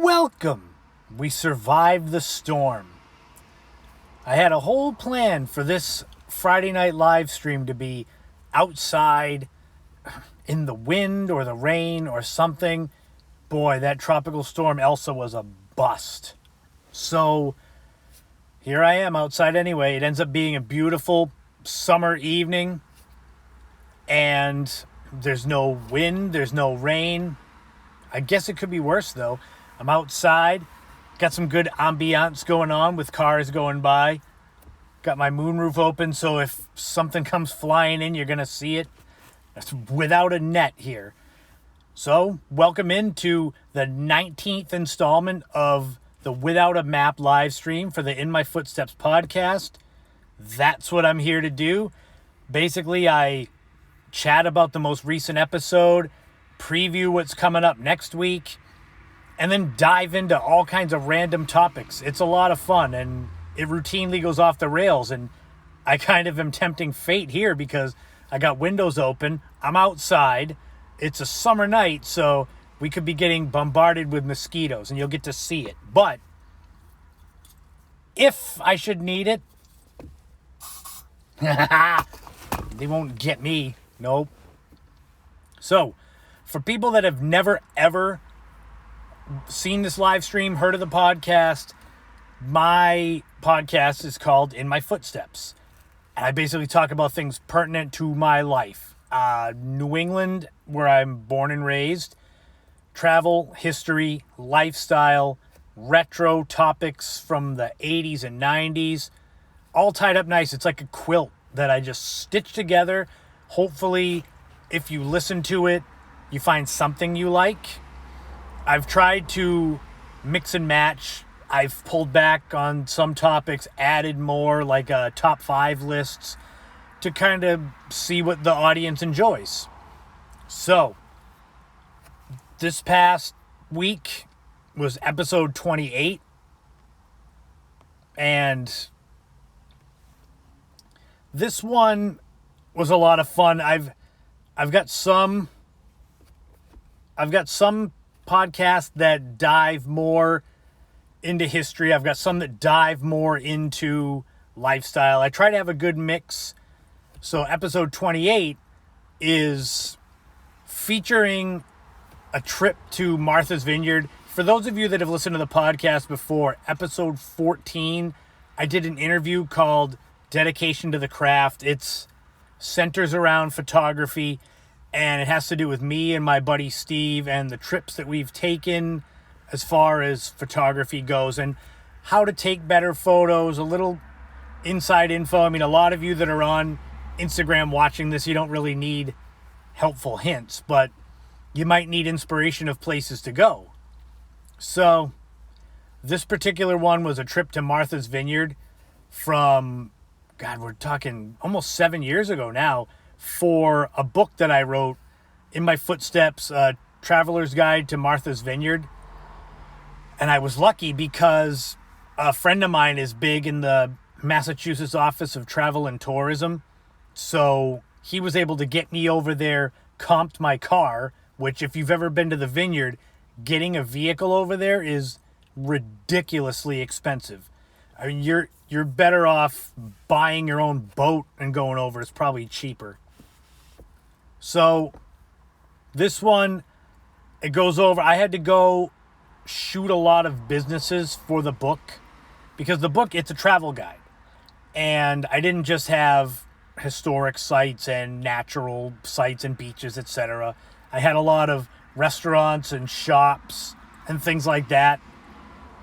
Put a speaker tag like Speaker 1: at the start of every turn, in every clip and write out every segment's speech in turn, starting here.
Speaker 1: Welcome! We survived the storm. I had a whole plan for this Friday night live stream to be outside in the wind or the rain or something. Boy, that tropical storm Elsa was a bust. So here I am outside anyway. It ends up being a beautiful summer evening. And there's no wind, there's no rain. I guess it could be worse though. I'm outside, got some good ambiance going on with cars going by. Got my moonroof open, so if something comes flying in, you're going to see it. That's without a net here. So, welcome into the 19th installment of the Without a Map live stream for the In My Footsteps podcast. That's what I'm here to do. Basically, I chat about the most recent episode, preview what's coming up next week, and then dive into all kinds of random topics. It's a lot of fun, and it routinely goes off the rails, and I kind of am tempting fate here because I got windows open, I'm outside, it's a summer night, so we could be getting bombarded with mosquitoes, and you'll get to see it. But if I should need it, they won't get me. Nope. So, for people that have never, ever seen this live stream, heard of the podcast, my podcast is called In My Footsteps. And I basically talk about things pertinent to my life. New England, where I'm born and raised, travel, history, lifestyle, retro topics from the 80s and 90s, all tied up nice. It's like a quilt that I just stitch together. Hopefully, if you listen to it, you find something you like. I've tried to mix and match. I've pulled back on some topics, added more, like top 5 lists, to kind of see what the audience enjoys. So, this past week was episode 28, and this one was a lot of fun. I've got some podcasts that dive more into history. I've got some that dive more into lifestyle. I try to have a good mix. So episode 28 is featuring a trip to Martha's Vineyard. For those of you that have listened to the podcast before, episode 14, I did an interview called Dedication to the Craft. It's centers around photography, and it has to do with me and my buddy Steve and the trips that we've taken as far as photography goes and how to take better photos, a little inside info. I mean, a lot of you that are on Instagram watching this, you don't really need helpful hints, but you might need inspiration of places to go. So this particular one was a trip to Martha's Vineyard from, God, we're talking almost 7 years ago now, for a book that I wrote, In My Footsteps, Traveler's Guide to Martha's Vineyard. And I was lucky because a friend of mine is big in the Massachusetts Office of Travel and Tourism. So he was able to get me over there, comped my car, which if you've ever been to the Vineyard, getting a vehicle over there is ridiculously expensive. I mean, you're better off buying your own boat and going over. It's probably cheaper. So this one, it goes over. I had to go shoot a lot of businesses for the book because the book, it's a travel guide. And I didn't just have historic sites and natural sites and beaches, etc. I had a lot of restaurants and shops and things like that.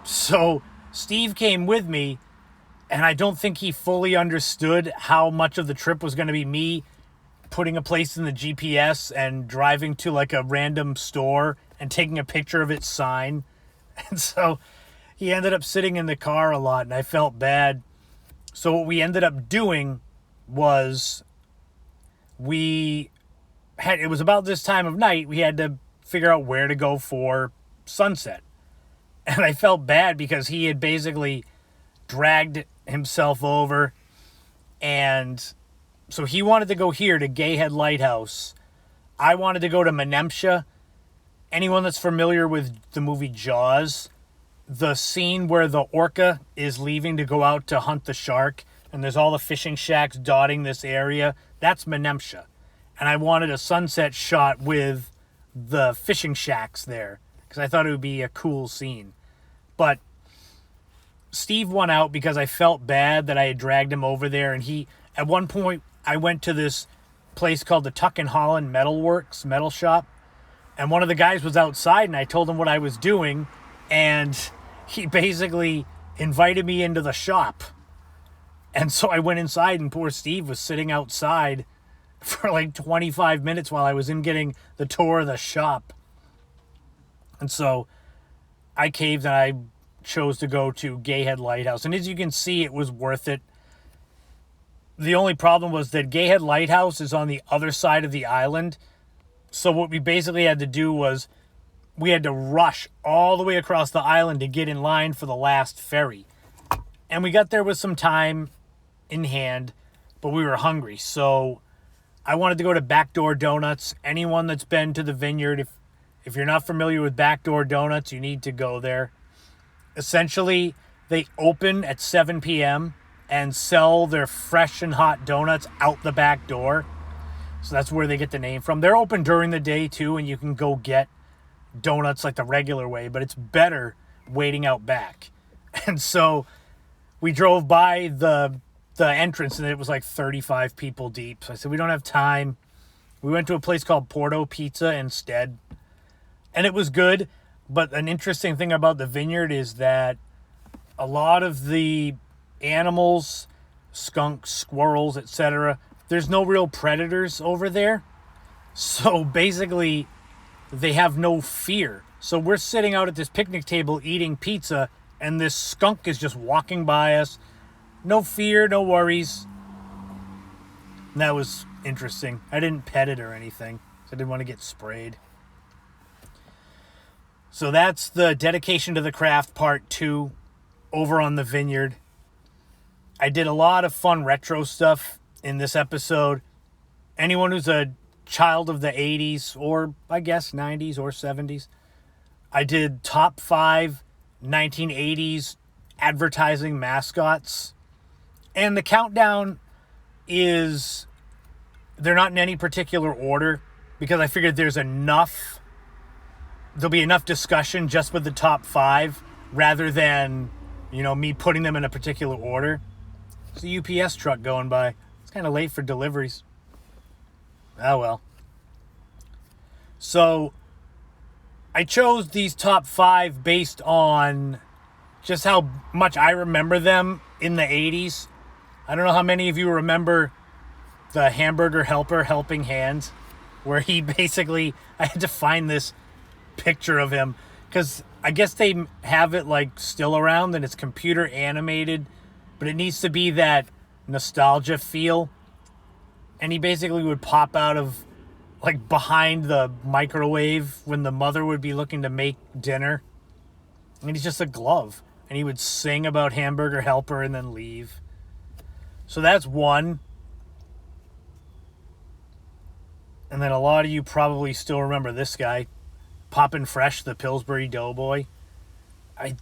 Speaker 1: So Steve came with me, and I don't think he fully understood how much of the trip was going to be me putting a place in the GPS and driving to like a random store and taking a picture of its sign. And so he ended up sitting in the car a lot, and I felt bad. So what we ended up doing was it was about this time of night, we had to figure out where to go for sunset. And I felt bad because he had basically dragged himself over, and so he wanted to go here to Gay Head Lighthouse. I wanted to go to Menemsha, anyone that's familiar with the movie Jaws, the scene where the orca is leaving to go out to hunt the shark, and there's all the fishing shacks dotting this area, that's Menemsha. And I wanted a sunset shot with the fishing shacks there, because I thought it would be a cool scene. But Steve won out because I felt bad that I had dragged him over there, and at one point, I went to this place called the Tuck and Holland metal shop, and one of the guys was outside, and I told him what I was doing, and he basically invited me into the shop. And so I went inside, and poor Steve was sitting outside for like 25 minutes while I was in getting the tour of the shop. And so I caved, and I chose to go to Gayhead Lighthouse. And as you can see, it was worth it. The only problem was that Gayhead Lighthouse is on the other side of the island. So what we basically had to do was we had to rush all the way across the island to get in line for the last ferry. And we got there with some time in hand, but we were hungry. So I wanted to go to Backdoor Donuts. Anyone that's been to the Vineyard, if you're not familiar with Backdoor Donuts, you need to go there. Essentially, they open at 7 p.m. and sell their fresh and hot donuts out the back door. So that's where they get the name from. They're open during the day too, and you can go get donuts like the regular way, but it's better waiting out back. And so we drove by the entrance, and it was like 35 people deep. So I said, we don't have time. We went to a place called Porto Pizza instead, and it was good. But an interesting thing about the Vineyard is that a lot of the animals, skunks, squirrels, etc., there's no real predators over there. So basically, they have no fear. So we're sitting out at this picnic table eating pizza, and this skunk is just walking by us. No fear, no worries. And that was interesting. I didn't pet it or anything, so I didn't want to get sprayed. So that's the dedication to the craft part 2 over on the Vineyard. I did a lot of fun retro stuff in this episode. Anyone who's a child of the 80s, or I guess 90s or 70s, I did top 5 1980s advertising mascots. And the countdown is, they're not in any particular order, because I figured there'll be enough discussion just with the top 5 rather than, me putting them in a particular order. It's a UPS truck going by. It's kind of late for deliveries. Oh well. So I chose these top 5 based on just how much I remember them in the 80s. I don't know how many of you remember the hamburger helper Helping Hands, where he basically, I had to find this picture of him because I guess they have it like still around and it's computer animated, but it needs to be that nostalgia feel. And he basically would pop out of like behind the microwave when the mother would be looking to make dinner, and he's just a glove, and he would sing about hamburger helper and then leave. So that's one. And then a lot of you probably still remember this guy, Poppin' Fresh, the Pillsbury Doughboy. I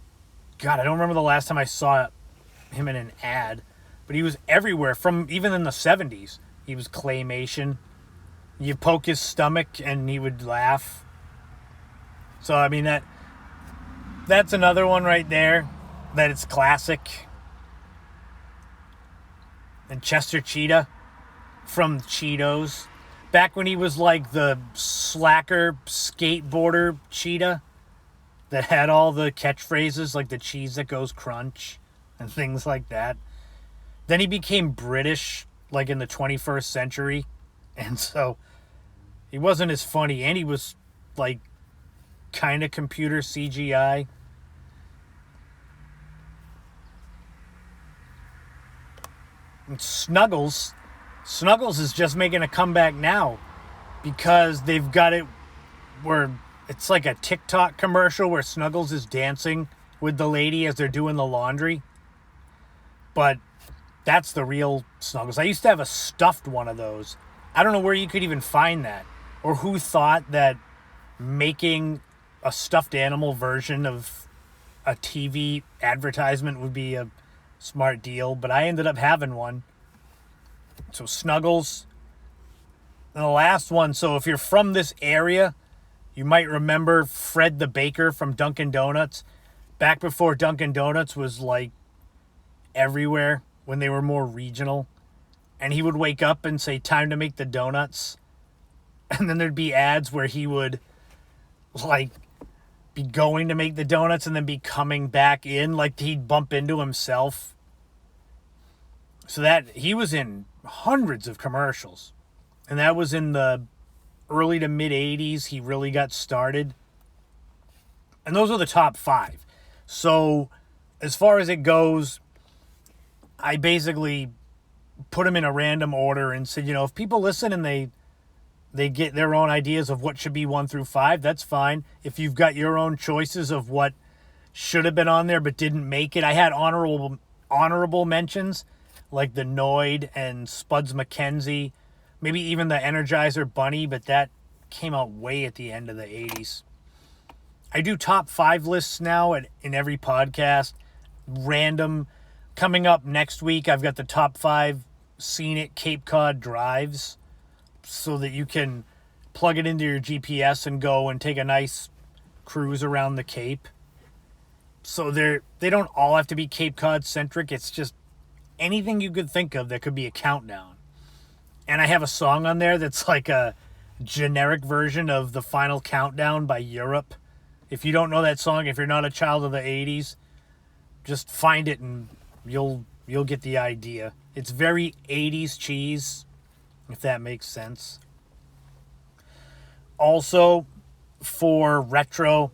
Speaker 1: don't remember the last time I saw him in an ad, but he was everywhere, from even in the 70s. He was claymation. You poke his stomach and he would laugh. So, I mean, that's another one right there, that it's classic. And Chester Cheetah from Cheetos. Back when he was like the slacker skateboarder cheetah that had all the catchphrases like the cheese that goes crunch and things like that. Then he became British like in the 21st century. And so he wasn't as funny, and he was like kind of computer CGI. And Snuggles is just making a comeback now because they've got it where it's like a TikTok commercial where Snuggles is dancing with the lady as they're doing the laundry. But that's the real Snuggles. I used to have a stuffed one of those. I don't know where you could even find that, or who thought that making a stuffed animal version of a TV advertisement would be a smart deal, but I ended up having one. So Snuggles. And the last one, so if you're from this area, you might remember Fred the Baker from Dunkin' Donuts. Back before Dunkin' Donuts was like everywhere, when they were more regional. And he would wake up and say, time to make the donuts. And then there'd be ads where he would like be going to make the donuts and then be coming back in, like he'd bump into himself. So that he was in hundreds of commercials. And that was in the early to mid 80s. He really got started. And those are the top 5. So as far as it goes, I basically put them in a random order and said, if people listen and they get their own ideas of what should be 1 through 5, that's fine. If you've got your own choices of what should have been on there but didn't make it, I had honorable mentions like the Noid and Spuds MacKenzie, maybe even the Energizer Bunny, but that came out way at the end of the 80s. I do top 5 lists now in every podcast, random. Coming up next week, I've got the top 5 scenic Cape Cod drives so that you can plug it into your GPS and go and take a nice cruise around the Cape. So they don't all have to be Cape Cod centric. It's just anything you could think of that could be a countdown. And I have a song on there that's like a generic version of The Final Countdown by Europe. If you don't know that song, if you're not a child of the 80s, just find it and you'll get the idea. It's very 80s cheese, if that makes sense. Also, for retro,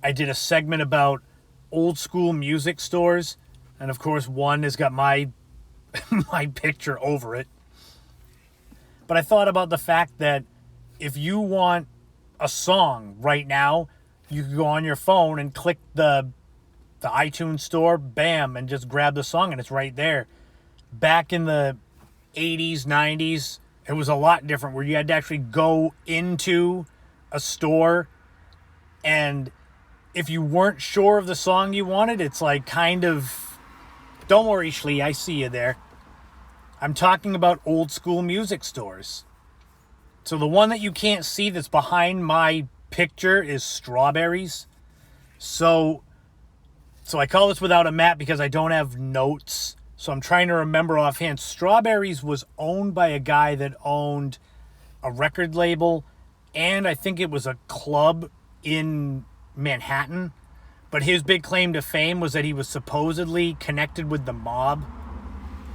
Speaker 1: I did a segment about old school music stores. And of course, one has got my picture over it. But I thought about the fact that if you want a song right now, you can go on your phone and click the iTunes store, bam, and just grab the song, and it's right there. Back in the 80s, 90s, it was a lot different, where you had to actually go into a store, and if you weren't sure of the song you wanted, it's like kind of, don't worry, Shlee, I see you there. I'm talking about old school music stores. So the one that you can't see that's behind my picture is Strawberries. So I call this without a map because I don't have notes. So I'm trying to remember offhand. Strawberries was owned by a guy that owned a record label, and I think it was a club in Manhattan. But his big claim to fame was that he was supposedly connected with the mob.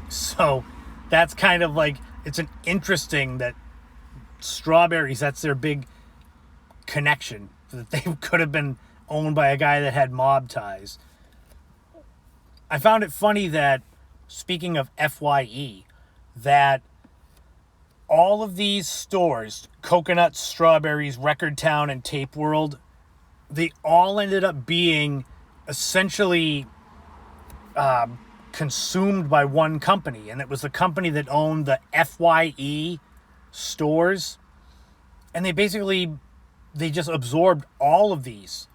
Speaker 1: So that's kind of like, it's an interesting that Strawberries, that's their big connection, that they could have been owned by a guy that had mob ties. I found it funny that, speaking of FYE, that all of these stores, Coconuts, Strawberries, Record Town, and Tape World, they all ended up being essentially consumed by one company, and it was the company that owned the FYE stores, and they just absorbed all of these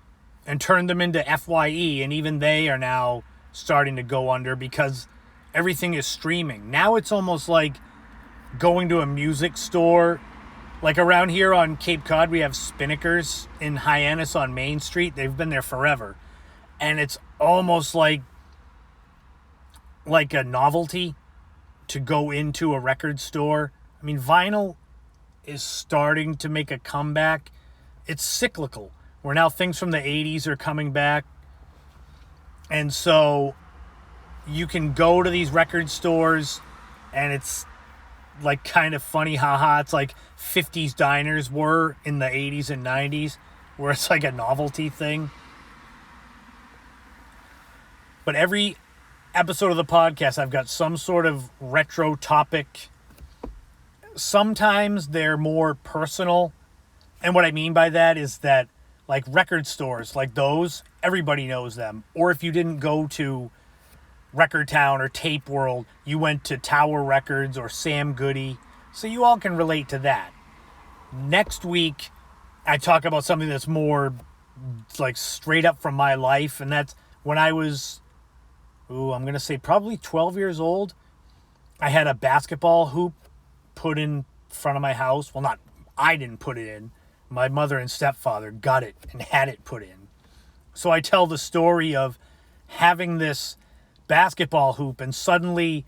Speaker 1: and turned them into FYE, and even they are now starting to go under because everything is streaming. Now it's almost like going to a music store. Like around here on Cape Cod, we have Spinnakers in Hyannis on Main Street. They've been there forever. And it's almost like a novelty to go into a record store. I mean, vinyl is starting to make a comeback. It's cyclical, where now things from the 80s are coming back. And so you can go to these record stores and it's like kind of funny, haha. It's like 50s diners were in the 80s and 90s, where it's like a novelty thing. But every episode of the podcast, I've got some sort of retro topic. Sometimes they're more personal. And what I mean by that is that, like, record stores, like those, everybody knows them. Or if you didn't go to Record Town or Tape World, you went to Tower Records or Sam Goody. So you all can relate to that. Next week, I talk about something that's more like straight up from my life, and that's when I was, I'm going to say probably 12 years old. I had a basketball hoop put in front of my house. Well, I didn't put it in. My mother and stepfather got it and had it put in. So I tell the story of having this basketball hoop, and suddenly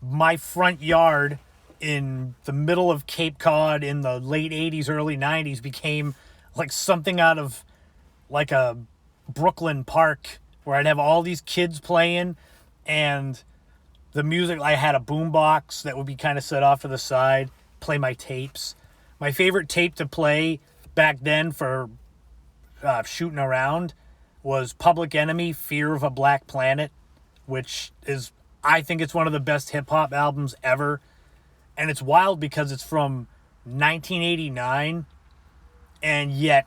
Speaker 1: my front yard in the middle of Cape Cod in the late 80s, early 90s became like something out of like a Brooklyn park where I'd have all these kids playing, and the music, I had a boombox that would be kind of set off to the side, play my tapes. My favorite tape to play back then for shooting around was Public Enemy, Fear of a Black Planet, which is, I think it's one of the best hip-hop albums ever. And it's wild because it's from 1989, and yet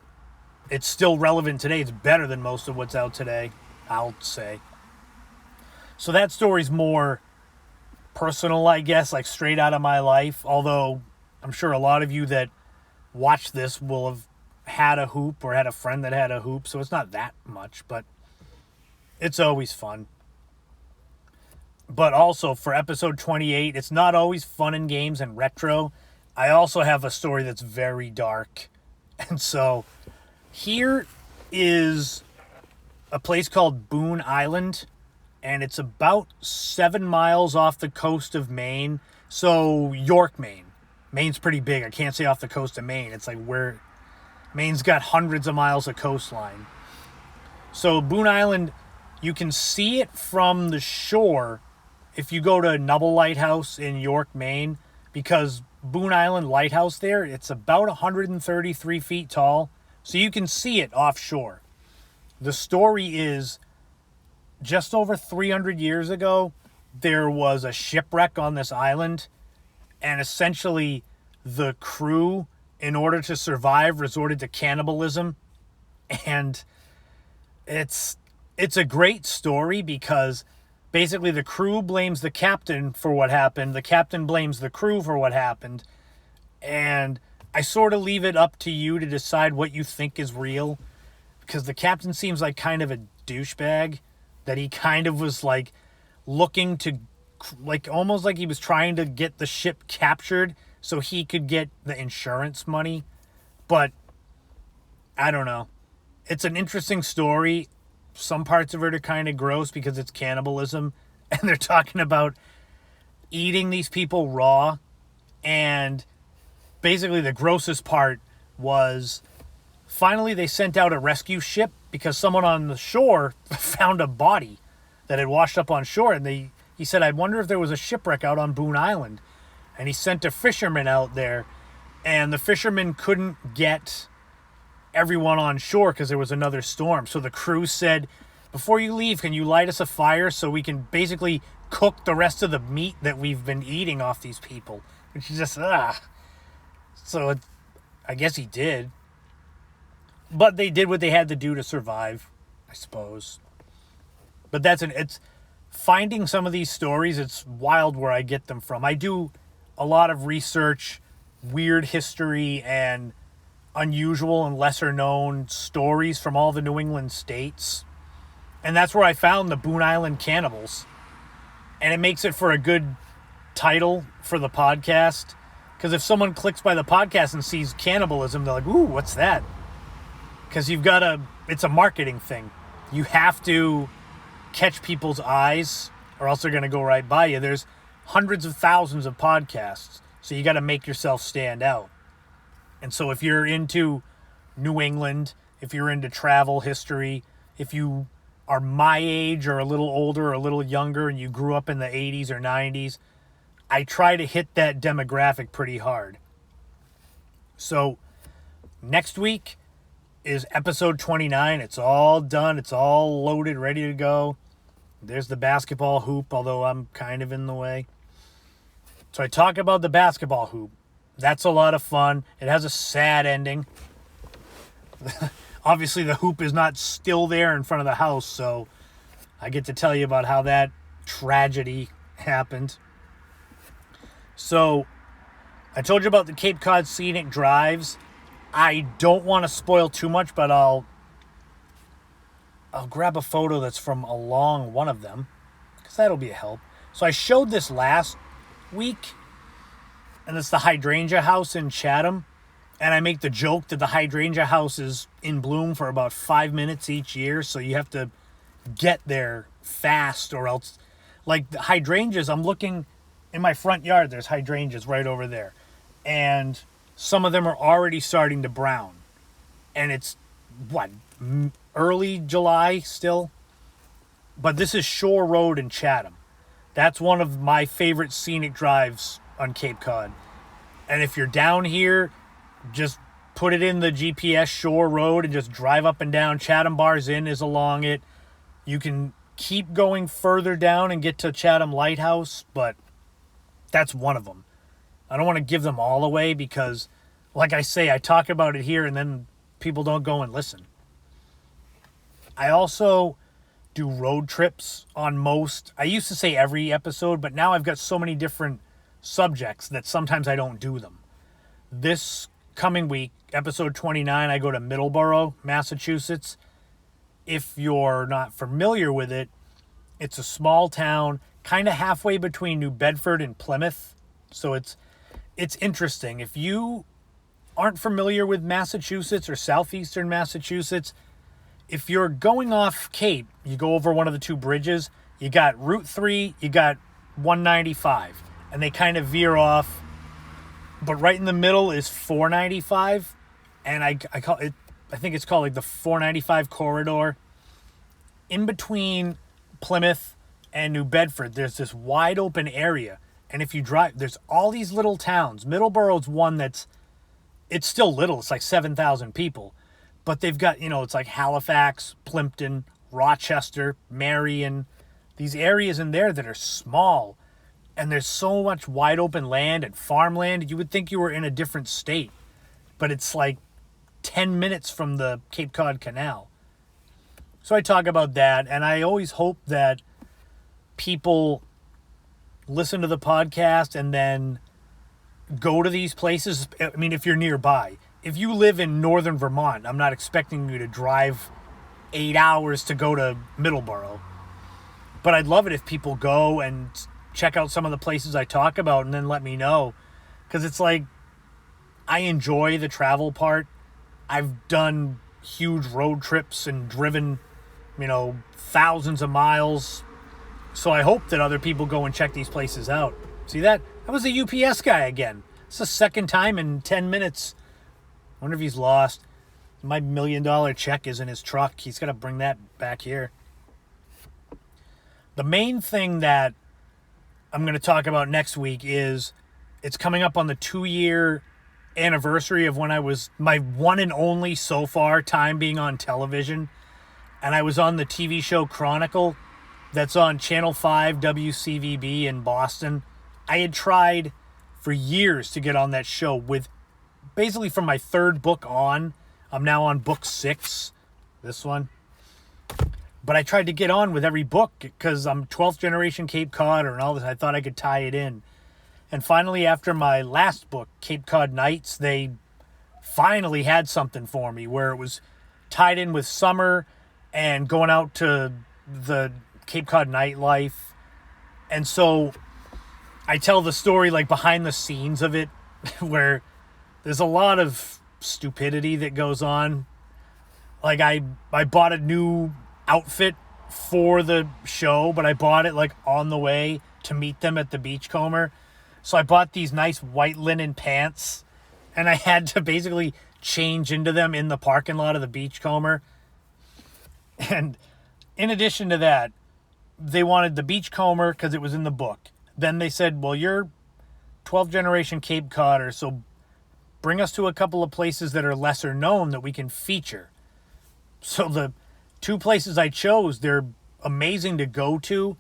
Speaker 1: it's still relevant today. It's better than most of what's out today, I'll say. So that story's more personal, I guess, like straight out of my life. Although I'm sure a lot of you that watch this will have had a hoop or had a friend that had a hoop. So it's not that much, but it's always fun. But also for episode 28, it's not always fun and games and retro. I also have a story that's very dark. And so here is a place called Boon Island, and it's about 7 miles off the coast of Maine. So York, Maine. Maine's pretty big. I can't say off the coast of Maine. It's like where Maine's got hundreds of miles of coastline. So Boon Island, you can see it from the shore if you go to Nubble Lighthouse in York, Maine, because Boon Island Lighthouse there, it's about 133 feet tall. So you can see it offshore. The story is, just over 300 years ago, there was a shipwreck on this island, and essentially the crew, in order to survive, resorted to cannibalism. And it's a great story because basically the crew blames the captain for what happened. The captain blames the crew for what happened. And I sort of leave it up to you to decide what you think is real, because the captain seems like kind of a douchebag, that he kind of was like looking to, like almost like he was trying to get the ship captured so he could get the insurance money. But I don't know. It's an interesting story. Some parts of it are kind of gross because it's cannibalism, and they're talking about eating these people raw. And basically the grossest part was finally they sent out a rescue ship because someone on the shore found a body that had washed up on shore, and he said, I wonder if there was a shipwreck out on Boon Island. And he sent a fisherman out there, and the fisherman couldn't get everyone on shore because there was another storm. So the crew said, before you leave, can you light us a fire so we can basically cook the rest of the meat that we've been eating off these people? Which is just, So I guess he did. But they did what they had to do to survive, I suppose. But it's finding some of these stories, it's wild where I get them from. I do a lot of research, weird history, and unusual and lesser known stories from all the New England states. And that's where I found the Boon Island Cannibals. And it makes it for a good title for the podcast. Because if someone clicks by the podcast and sees cannibalism, they're like, ooh, what's that? Because it's a marketing thing. You have to catch people's eyes or else they're going to go right by you. There's hundreds of thousands of podcasts. So you got to make yourself stand out. And so if you're into New England, if you're into travel history, if you are my age or a little older or a little younger and you grew up in the 80s or 90s, I try to hit that demographic pretty hard. So next week is episode 29. It's all done. It's all loaded, ready to go. There's the basketball hoop, although I'm kind of in the way. So I talk about the basketball hoop. That's a lot of fun. It has a sad ending. Obviously, the hoop is not still there in front of the house, so I get to tell you about how that tragedy happened. So I told you about the Cape Cod scenic drives. I don't want to spoil too much, but I'll grab a photo that's from along one of them, because that'll be a help. So I showed this last week, and it's the hydrangea house in Chatham. And I make the joke that the hydrangea house is in bloom for about 5 minutes each year, so you have to get there fast, or else, like the hydrangeas, I'm looking in my front yard, there's hydrangeas right over there, and some of them are already starting to brown, and it's early July still. But this is Shore Road in Chatham. That's one of my favorite scenic drives on Cape Cod. And if you're down here, just put it in the GPS, Shore Road, and just drive up and down. Chatham Bars Inn is along it. You can keep going further down and get to Chatham Lighthouse, but that's one of them. I don't want to give them all away because, like I say, I talk about it here and then people don't go and listen. I also do road trips on most. I used to say every episode, but now I've got so many different subjects that sometimes I don't do them. This coming week, episode 29, I go to Middleborough, Massachusetts. If you're not familiar with it, it's a small town, kind of halfway between New Bedford and Plymouth. So it's interesting. If you aren't familiar with Massachusetts or southeastern Massachusetts, if you're going off Cape, you go over one of the two bridges, you got Route 3, you got 195, and they kind of veer off. But right in the middle is 495, and I call it, I think it's called like the 495 corridor. In between Plymouth and New Bedford, there's this wide open area. And if you drive, there's all these little towns. Middleborough's one it's still little. It's like 7,000 people. But they've got, it's like Halifax, Plimpton, Rochester, Marion. These areas in there that are small. And there's so much wide open land and farmland. You would think you were in a different state. But it's like 10 minutes from the Cape Cod Canal. So I talk about that. And I always hope that people listen to the podcast and then go to these places. I mean, if you're nearby. If you live in northern Vermont, I'm not expecting you to drive 8 hours to go to Middleborough. But I'd love it if people go and check out some of the places I talk about and then let me know. Because it's like, I enjoy the travel part. I've done huge road trips and driven, thousands of miles. So I hope that other people go and check these places out. See that? That was the UPS guy again. It's the second time in 10 minutes. I wonder if he's lost. My $1 million check is in his truck. He's got to bring that back here. The main thing that I'm going to talk about next week is it's coming up on the 2-year anniversary of when I was my one and only so far time being on television. And I was on the TV show Chronicle that's on Channel 5 WCVB in Boston. I had tried for years to get on that show with basically from my 3rd book on. I'm now on book 6, this one. But I tried to get on with every book because I'm 12th generation Cape Cod and all this. I thought I could tie it in. And finally, after my last book, Cape Cod Nights, they finally had something for me where it was tied in with summer and going out to the Cape Cod nightlife. And so I tell the story like behind the scenes of it where there's a lot of stupidity that goes on. Like I bought a new outfit for the show, but I bought it like on the way to meet them at the Beachcomber. So I bought these nice white linen pants and I had to basically change into them in the parking lot of the Beachcomber. And in addition to that, they wanted the Beachcomber because it was in the book. Then they said, well, you're 12th generation Cape Codder, so bring us to a couple of places that are lesser known that we can feature. So the 2 places I chose, they're amazing to go to,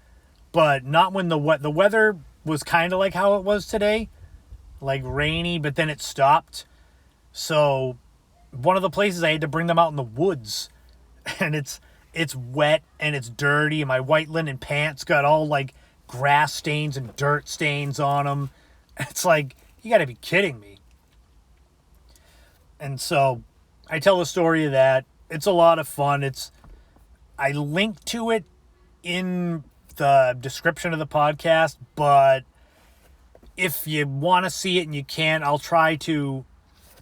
Speaker 1: but not when the weather was kind of like how it was today, like rainy, but then it stopped. So one of the places I had to bring them out in the woods, and it's wet and it's dirty, and my white linen pants got all like grass stains and dirt stains on them. It's like, you got to be kidding me. And so I tell the story of that. It's a lot of fun. I link to it in the description of the podcast, but if you want to see it and you can't, I'll try to.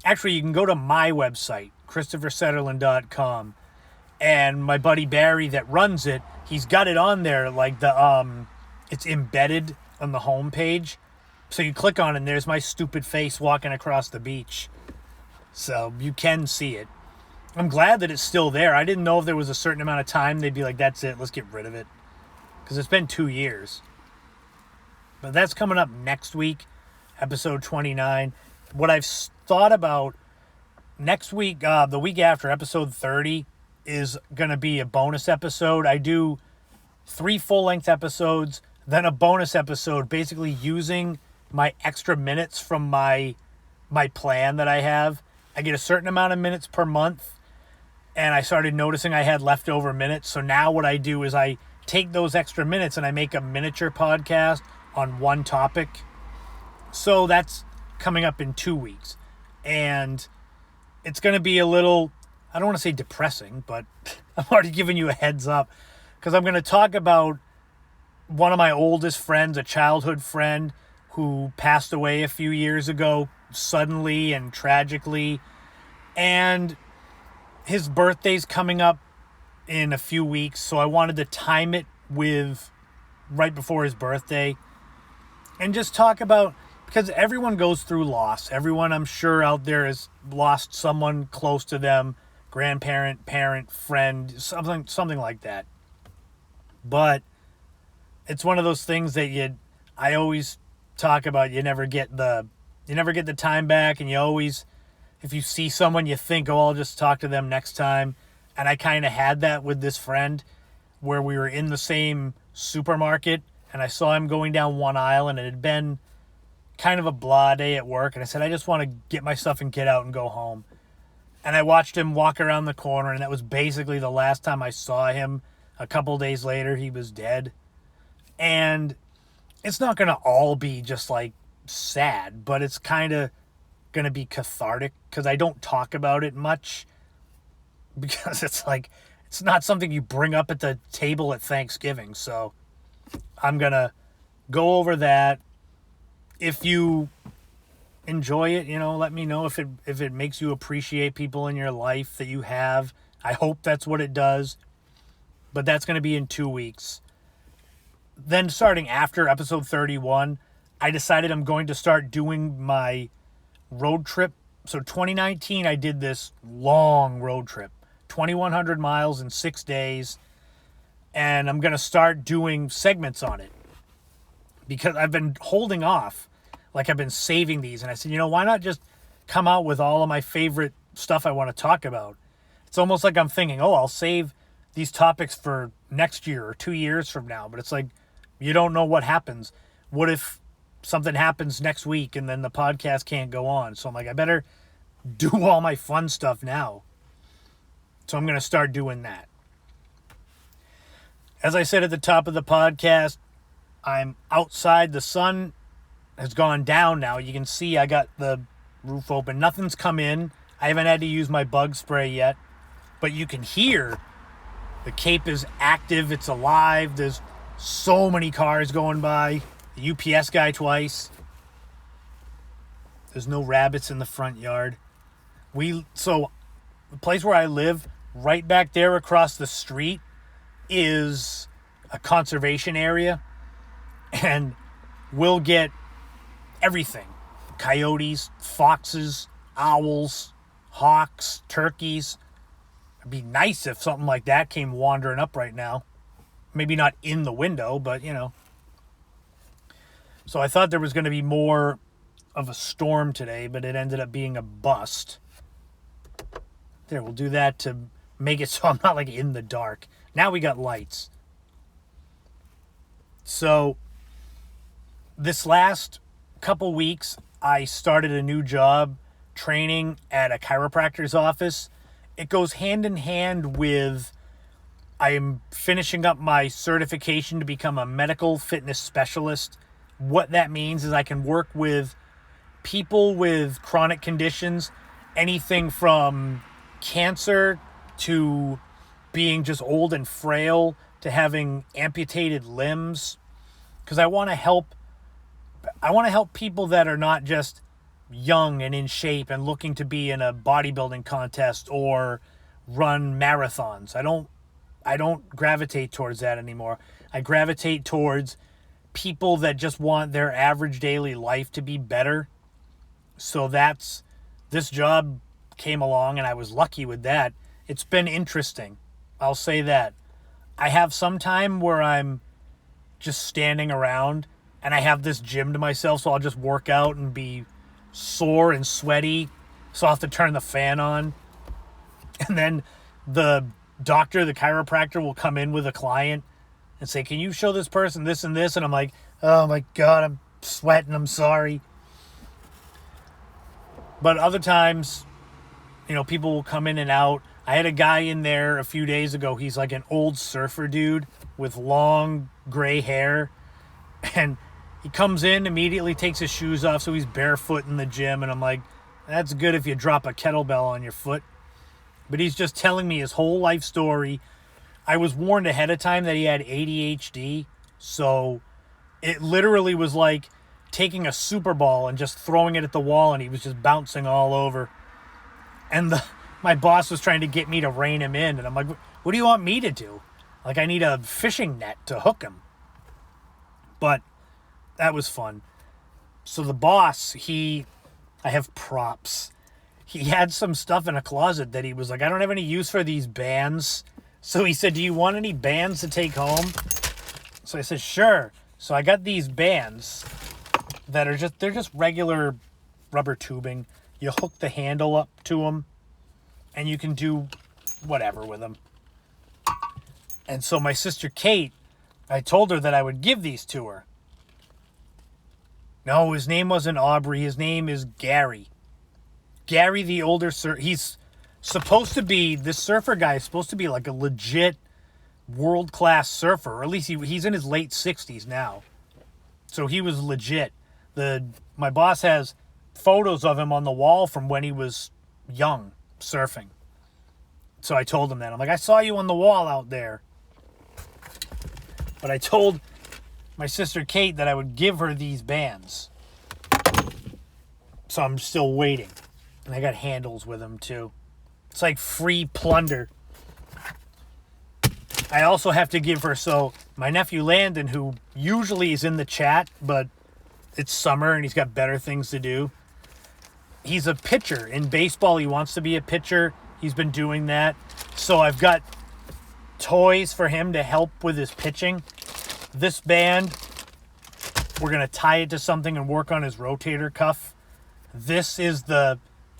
Speaker 1: Actually, you can go to my website, ChristopherSetterlund.com, and my buddy Barry that runs it, he's got it on there, like it's embedded on the homepage. So you click on it and there's my stupid face walking across the beach. So you can see it. I'm glad that it's still there. I didn't know if there was a certain amount of time they'd be like, that's it, let's get rid of it. Because it's been 2 years. But that's coming up next week, episode 29. What I've thought about next week, the week after, episode 30, is going to be a bonus episode. I do 3 full-length episodes, then a bonus episode, basically using my extra minutes from my plan that I have. I get a certain amount of minutes per month, and I started noticing I had leftover minutes. So now what I do is I take those extra minutes and I make a miniature podcast on one topic. So that's coming up in 2 weeks. And it's going to be a little, I don't want to say depressing, but I'm already giving you a heads up. Because I'm going to talk about one of my oldest friends, a childhood friend, who passed away a few years ago, suddenly and tragically. And his birthday's coming up in a few weeks, so I wanted to time it with right before his birthday. And just talk about, because everyone goes through loss. Everyone, I'm sure, out there has lost someone close to them, grandparent, parent, friend, something like that. But it's one of those things that I always talk about. You never get the time back, and you always, if you see someone, you think, oh, I'll just talk to them next time. And I kind of had that with this friend, where we were in the same supermarket, and I saw him going down one aisle, and it had been kind of a blah day at work, and I said, I just want to get my stuff and get out and go home. And I watched him walk around the corner, and that was basically the last time I saw him. A couple days later, he was dead. And it's not going to all be just like sad, but it's kind of going to be cathartic, because I don't talk about it much, because it's like, it's not something you bring up at the table at Thanksgiving. So I'm going to go over that. If you enjoy it, let me know if it makes you appreciate people in your life that you have. I hope that's what it does. But that's going to be in 2 weeks. Then starting after episode 31, I decided I'm going to start doing my road trip. So 2019, I did this long road trip, 2,100 miles in 6 days. And I'm going to start doing segments on it, because I've been holding off. Like, I've been saving these. And I said, why not just come out with all of my favorite stuff I want to talk about? It's almost like I'm thinking, I'll save these topics for next year or 2 years from now. But it's like, you don't know what happens. What if something happens next week and then the podcast can't go on? So I'm like, I better do all my fun stuff now. So I'm going to start doing that. As I said at the top of the podcast, I'm outside. The sun has gone down now. You can see I got the roof open. Nothing's come in. I haven't had to use my bug spray yet. But you can hear the Cape is active. It's alive. There's so many cars going by. The UPS guy twice. There's no rabbits in the front yard. So the place where I live, right back there across the street, is a conservation area. And we'll get everything. Coyotes, foxes, owls, hawks, turkeys. It'd be nice if something like that came wandering up right now. Maybe not in the window, but So I thought there was going to be more of a storm today, but it ended up being a bust. There, we'll do that to make it so I'm not like in the dark. Now we got lights. So this last couple weeks, I started a new job training at a chiropractor's office. It goes hand in hand with I'm finishing up my certification to become a medical fitness specialist. What that means is I can work with people with chronic conditions anything from cancer to being just old and frail to having amputated limbs, because I want to help people that are not just young and in shape and looking to be in a bodybuilding contest or run marathons. I don't gravitate towards that anymore. I gravitate towards people that just want their average daily life to be better. So this job came along and I was lucky with that. It's been interesting. I'll say that. I have some time where I'm just standing around and I have this gym to myself, so I'll just work out and be sore and sweaty. So I'll have to turn the fan on. And then the doctor, the chiropractor, will come in with a client and say, can you show this person this and this? And I'm like, oh my God, I'm sweating. I'm sorry. But other times, people will come in and out. I had a guy in there a few days ago. He's like an old surfer dude with long gray hair. And he comes in, immediately takes his shoes off, so he's barefoot in the gym. And I'm like, that's good if you drop a kettlebell on your foot. But he's just telling me his whole life story. I was warned ahead of time that he had ADHD. So it literally was like taking a super ball and just throwing it at the wall, and he was just bouncing all over. And my boss was trying to get me to rein him in. And I'm like, what do you want me to do? Like, I need a fishing net to hook him. But that was fun. So the boss, I have props. He had some stuff in a closet that he was like, I don't have any use for these bands. So he said, do you want any bands to take home? So I said, sure. So I got these bands that are they're just regular rubber tubing. You hook the handle up to them and you can do whatever with them. And so my sister Kate, I told her that I would give these to her. No, his name wasn't Aubrey. His name is Gary. Gary, the older surfer. He's supposed to be, this surfer guy is supposed to be like a legit world-class surfer. Or at least he's in his late 60s now. So he was legit. My boss has photos of him on the wall from when he was young surfing. So I told him that. I'm like, I saw you on the wall out there. But I told my sister Kate that I would give her these bands. So I'm still waiting. And I got handles with them too. It's like free plunder. I also have to give her, so my nephew Landon, who usually is in the chat, but it's summer and he's got better things to do. He's a pitcher. In baseball, he wants to be a pitcher. He's been doing that. So I've got toys for him to help with his pitching. This band, we're going to tie it to something and work on his rotator cuff. This is the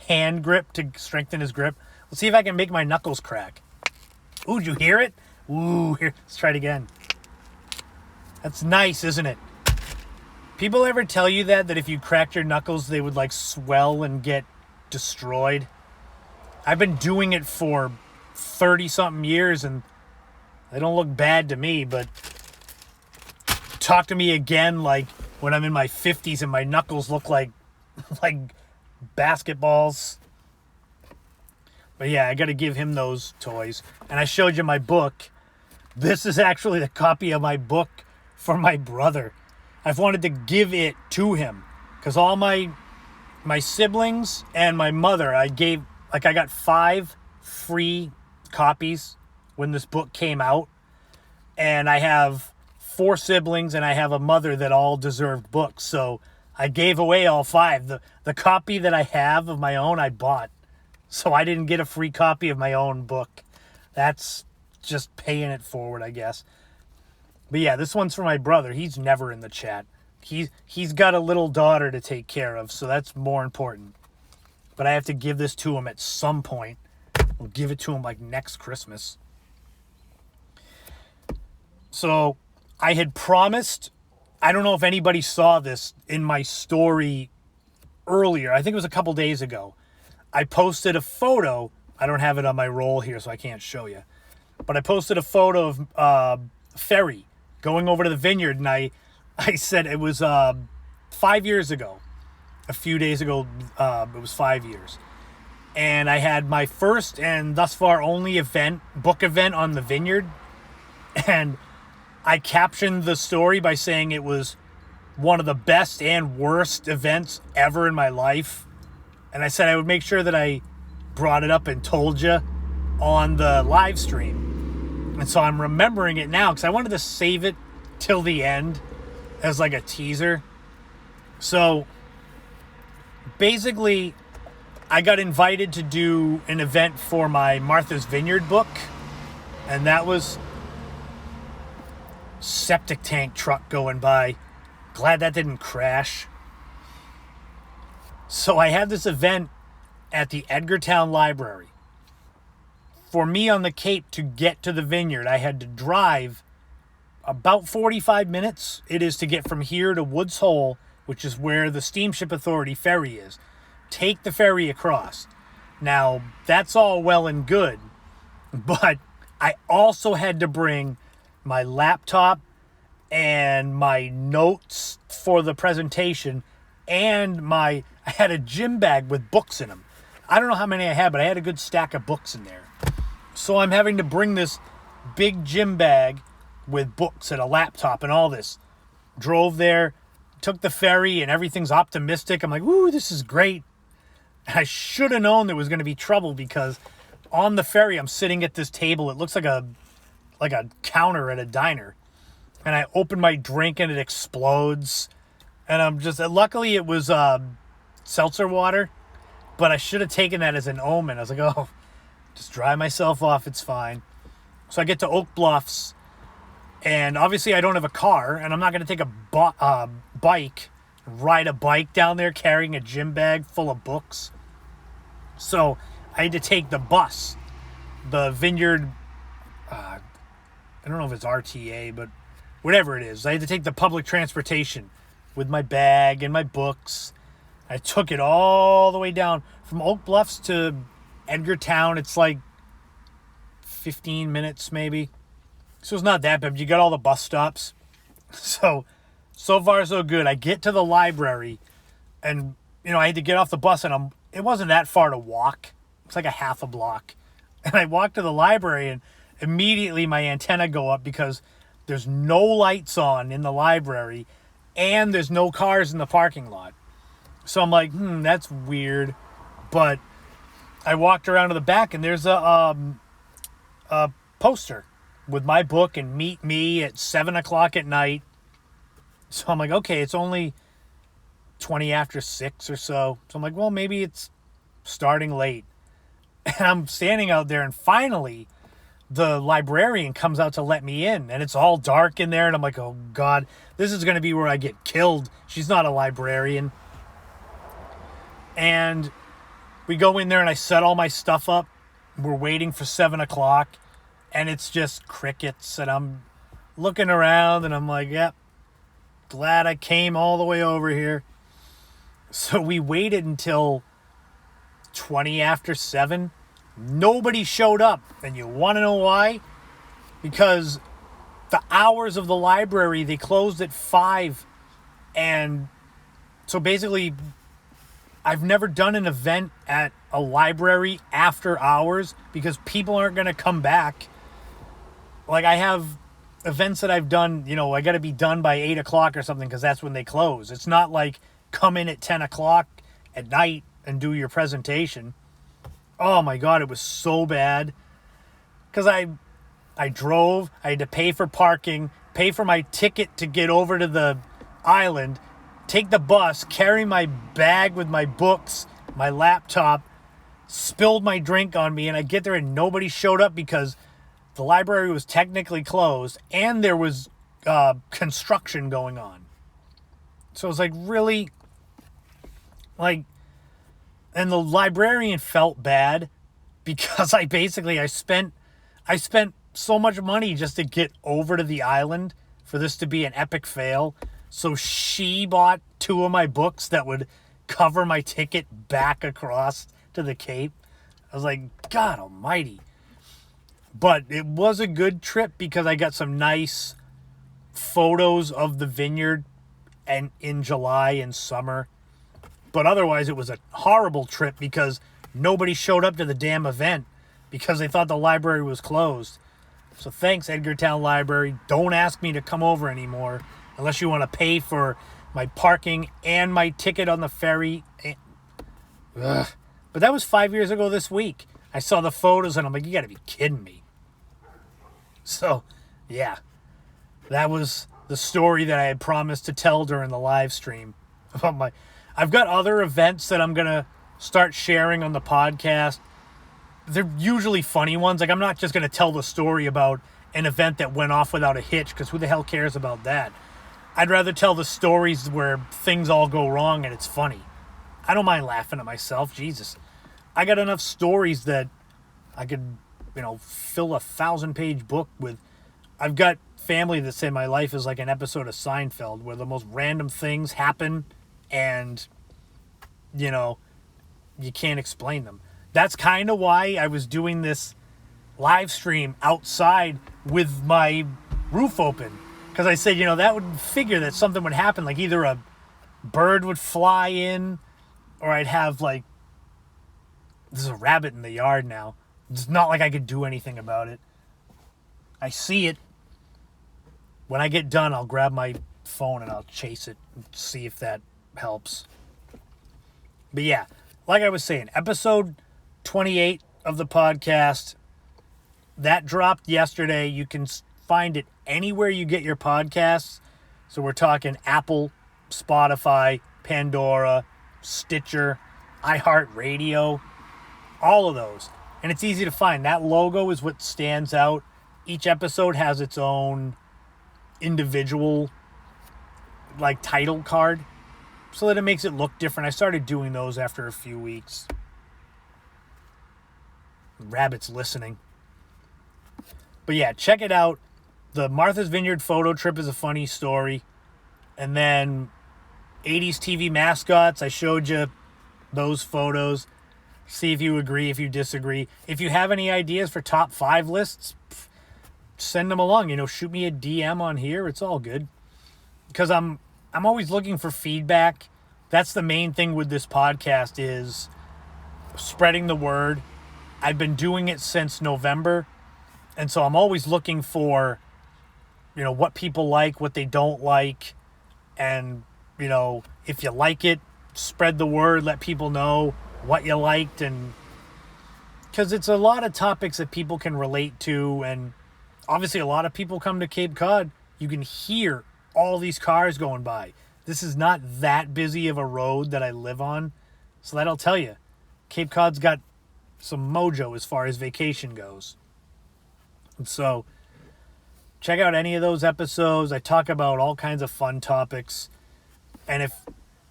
Speaker 1: hand grip to strengthen his grip. Let's see if I can make my knuckles crack. Ooh, did you hear it? Ooh, here, let's try it again. That's nice, isn't it? People ever tell you that if you cracked your knuckles, they would like swell and get destroyed? I've been doing it for 30-something years and they don't look bad to me, but talk to me again like when I'm in my 50s and my knuckles look like basketballs. But yeah, I got to give him those toys. And I showed you my book. This is actually the copy of my book for my brother. I've wanted to give it to him because all my siblings and my mother, I got 5 free copies when this book came out. And I have 4 siblings and I have a mother that all deserved books. So I gave away all 5. The copy that I have of my own, I bought. So I didn't get a free copy of my own book. That's just paying it forward, I guess. But yeah, this one's for my brother. He's never in the chat. He's got a little daughter to take care of, so that's more important. But I have to give this to him at some point. I'll give it to him like next Christmas. So I had promised, I don't know if anybody saw this in my story earlier. I think it was a couple days ago. I posted a photo. I don't have it on my roll here, so I can't show you. But I posted a photo of ferry going over to the Vineyard, and I said it was 5 years ago. A few days ago, it was 5 years. And I had my first and thus far only book event on the Vineyard. And I captioned the story by saying it was one of the best and worst events ever in my life. And I said I would make sure that I brought it up and told you on the live stream. And so I'm remembering it now because I wanted to save it till the end as like a teaser. So basically, I got invited to do an event for my Martha's Vineyard book. And that was septic tank truck going by. Glad that didn't crash. So I had this event at the Edgartown Library. For me on the Cape to get to the Vineyard, I had to drive about 45 minutes. It is to get from here to Woods Hole, which is where the Steamship Authority ferry is. Take the ferry across. Now, that's all well and good, but I also had to bring my laptop and my notes for the presentation and I had a gym bag with books in them. I don't know how many I had, but I had a good stack of books in there. So I'm having to bring this big gym bag with books and a laptop and all this. Drove there, took the ferry, and everything's optimistic. I'm like, ooh, this is great. And I should have known there was going to be trouble because on the ferry, I'm sitting at this table. It looks like a counter at a diner. And I open my drink and it explodes. And I'm just, luckily it was seltzer water, but I should have taken that as an omen. I was like, oh, just dry myself off. It's fine. So I get to Oak Bluffs, and obviously I don't have a car, and I'm not going to take a bike, ride a bike down there carrying a gym bag full of books. So I had to take the bus, the Vineyard, I don't know if it's RTA, but whatever it is. I had to take the public transportation with my bag and my books. I took it all the way down from Oak Bluffs to Edgartown. It's like 15 minutes maybe. So it's not that bad. You got all the bus stops. So far so good. I get to the library and, I had to get off the bus and it wasn't that far to walk. It's like a half a block. And I walked to the library and immediately my antenna go up because there's no lights on in the library and there's no cars in the parking lot. So I'm like, that's weird. But I walked around to the back and there's a poster with my book and meet me at 7:00 at night. So I'm like, okay, it's only 20 after 6 or so. So I'm like, well, maybe it's starting late. And I'm standing out there and finally the librarian comes out to let me in and it's all dark in there. And I'm like, oh God, this is going to be where I get killed. She's not a librarian. And we go in there and I set all my stuff up. We're waiting for 7:00 and it's just crickets. And I'm looking around and I'm like, yep, glad I came all the way over here. So we waited until 20 after 7. Nobody showed up. And you want to know why? Because the hours of the library, they closed at 5. And so basically, I've never done an event at a library after hours because people aren't going to come back. Like I have events that I've done, I got to be done by 8:00 or something because that's when they close. It's not like come in at 10:00 at night and do your presentation. Oh my God, it was so bad. Because I drove, I had to pay for parking, pay for my ticket to get over to the island, take the bus, carry my bag with my books, my laptop, spilled my drink on me, and I get there and nobody showed up because the library was technically closed and there was construction going on. So it was like, really? And the librarian felt bad because I spent so much money just to get over to the island for this to be an epic fail. So she bought 2 of my books that would cover my ticket back across to the Cape. I was like, God almighty. But it was a good trip because I got some nice photos of the Vineyard and in July and summer. But otherwise, it was a horrible trip because nobody showed up to the damn event because they thought the library was closed. So thanks, Edgartown Library. Don't ask me to come over anymore unless you want to pay for my parking and my ticket on the ferry. Ugh. But that was 5 years ago this week. I saw the photos and I'm like, you got to be kidding me. So, yeah. That was the story that I had promised to tell during the live stream. I've got other events that I'm going to start sharing on the podcast. They're usually funny ones. Like, I'm not just going to tell the story about an event that went off without a hitch, because who the hell cares about that? I'd rather tell the stories where things all go wrong and it's funny. I don't mind laughing at myself. Jesus. I got enough stories that I could, fill a 1,000-page book with. I've got family that say my life is like an episode of Seinfeld where the most random things happen and, you can't explain them. That's kind of why I was doing this live stream outside with my roof open. Because I said, that would figure that something would happen. Like either a bird would fly in or I'd have there's a rabbit in the yard now. It's not like I could do anything about it. I see it. When I get done, I'll grab my phone and I'll chase it and see if that helps. But yeah, like I was saying, episode 28 of the podcast, that dropped yesterday. You can find it anywhere you get your podcasts. So we're talking Apple, Spotify, Pandora, Stitcher, iHeartRadio, all of those. And it's easy to find. That logo is what stands out. Each episode has its own individual title card so that it makes it look different. I started doing those after a few weeks. Rabbit's listening. But yeah, check it out. The Martha's Vineyard photo trip is a funny story. And then 80s TV mascots, I showed you those photos. See if you agree, if you disagree. If you have any ideas for top 5 lists, send them along. Shoot me a DM on here. It's all good. Because I'm always looking for feedback. That's the main thing with this podcast is spreading the word. I've been doing it since November. And so I'm always looking for, what people like, what they don't like. And, if you like it, spread the word, let people know what you liked. And because it's a lot of topics that people can relate to. And obviously a lot of people come to Cape Cod. You can hear all these cars going by. This is not that busy of a road that I live on. So that'll tell you. Cape Cod's got some mojo as far as vacation goes. And so check out any of those episodes. I talk about all kinds of fun topics. And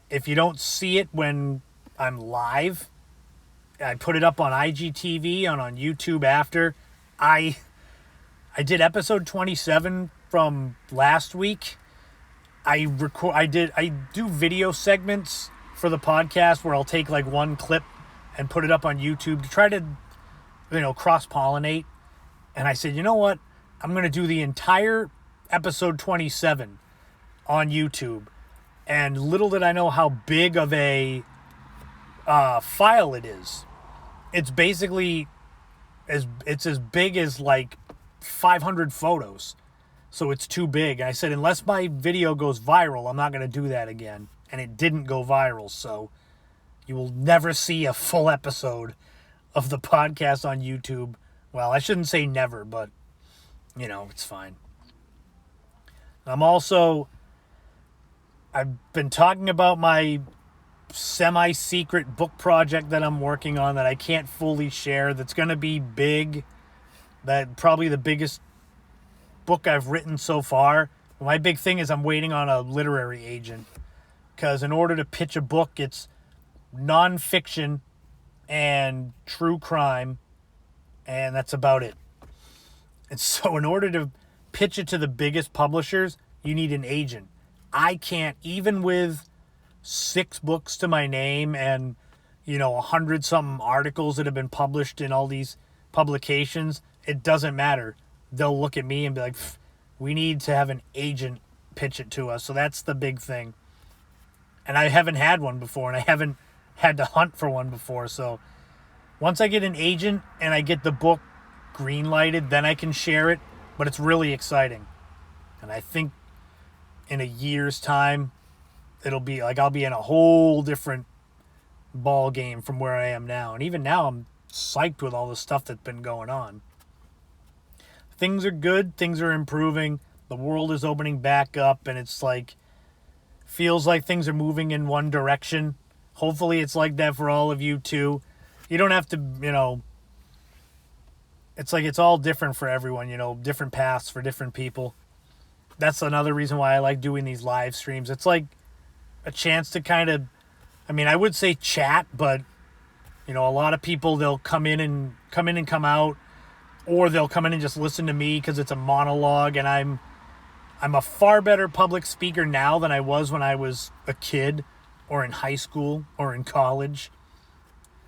Speaker 1: if you don't see it when I'm live, I put it up on IGTV and on YouTube after. I did episode 27 from last week. I do video segments for the podcast where I'll take one clip and put it up on YouTube to try to, cross-pollinate. And I said, you know what? I'm going to do the entire episode 27 on YouTube. And little did I know how big of a file it is. It's basically it's as big as 500 photos. So it's too big. And I said, unless my video goes viral, I'm not going to do that again. And it didn't go viral. So you will never see a full episode of the podcast on YouTube. Well, I shouldn't say never, but, it's fine. I've been talking about my semi-secret book project that I'm working on that I can't fully share. That's going to be big. That probably the biggest book I've written so far. My big thing is I'm waiting on a literary agent. Because in order to pitch a book, it's nonfiction and true crime. And that's about it. And so in order to pitch it to the biggest publishers, you need an agent. I can't, even with 6 books to my name and, 100-something articles that have been published in all these publications, it doesn't matter. They'll look at me and be like, we need to have an agent pitch it to us. So that's the big thing. And I haven't had one before, and I haven't had to hunt for one before. So Once I get an agent and I get the book green lighted, then I can share it. But it's really exciting. And I think in a year's time, it'll be like I'll be in a whole different ball game from where I am now. And even now, I'm psyched with all the stuff that's been going on. Things are good. Things are improving. The world is opening back up, and it's like, feels like things are moving in one direction. Hopefully it's like that for all of you too. You don't have to, it's like it's all different for everyone, different paths for different people. That's another reason why I like doing these live streams. It's like a chance to kind of, I would say chat, but a lot of people, they'll come in and come out, or they'll come in and just listen to me because it's a monologue, and I'm a far better public speaker now than I was when I was a kid or in high school or in college.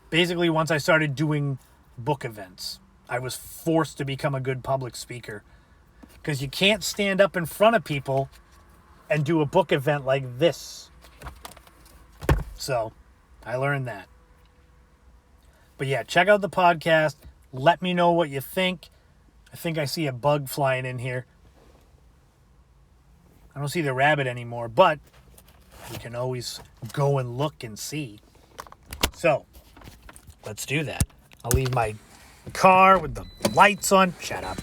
Speaker 1: Basically, once I started doing book events, I was forced to become a good public speaker, because you can't stand up in front of people and do a book event like this. So I learned that. But yeah, check out the podcast. Let me know what you think. I think I see a bug flying in here. I don't see the rabbit anymore, but we can always go and look and see. So let's do that. I'll leave my car with the lights on. Shut up.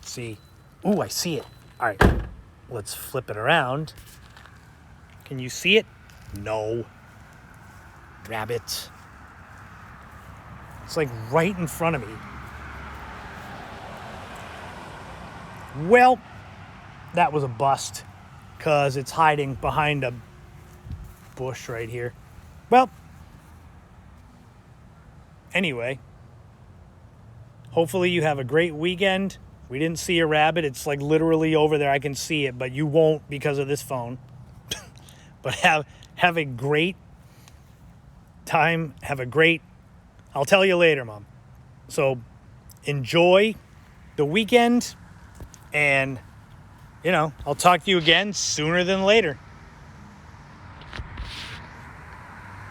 Speaker 1: See. Ooh, I see it. All right. Let's flip it around. Can you see it? No. Rabbit. It's like right in front of me. Well, that was a bust, because it's hiding behind a bush right here. Well, anyway, hopefully you have a great weekend. We didn't see a rabbit. It's like literally over there. I can see it, but you won't because of this phone. But have a great time. I'll tell you later, Mom. So enjoy the weekend, and I'll talk to you again sooner than later.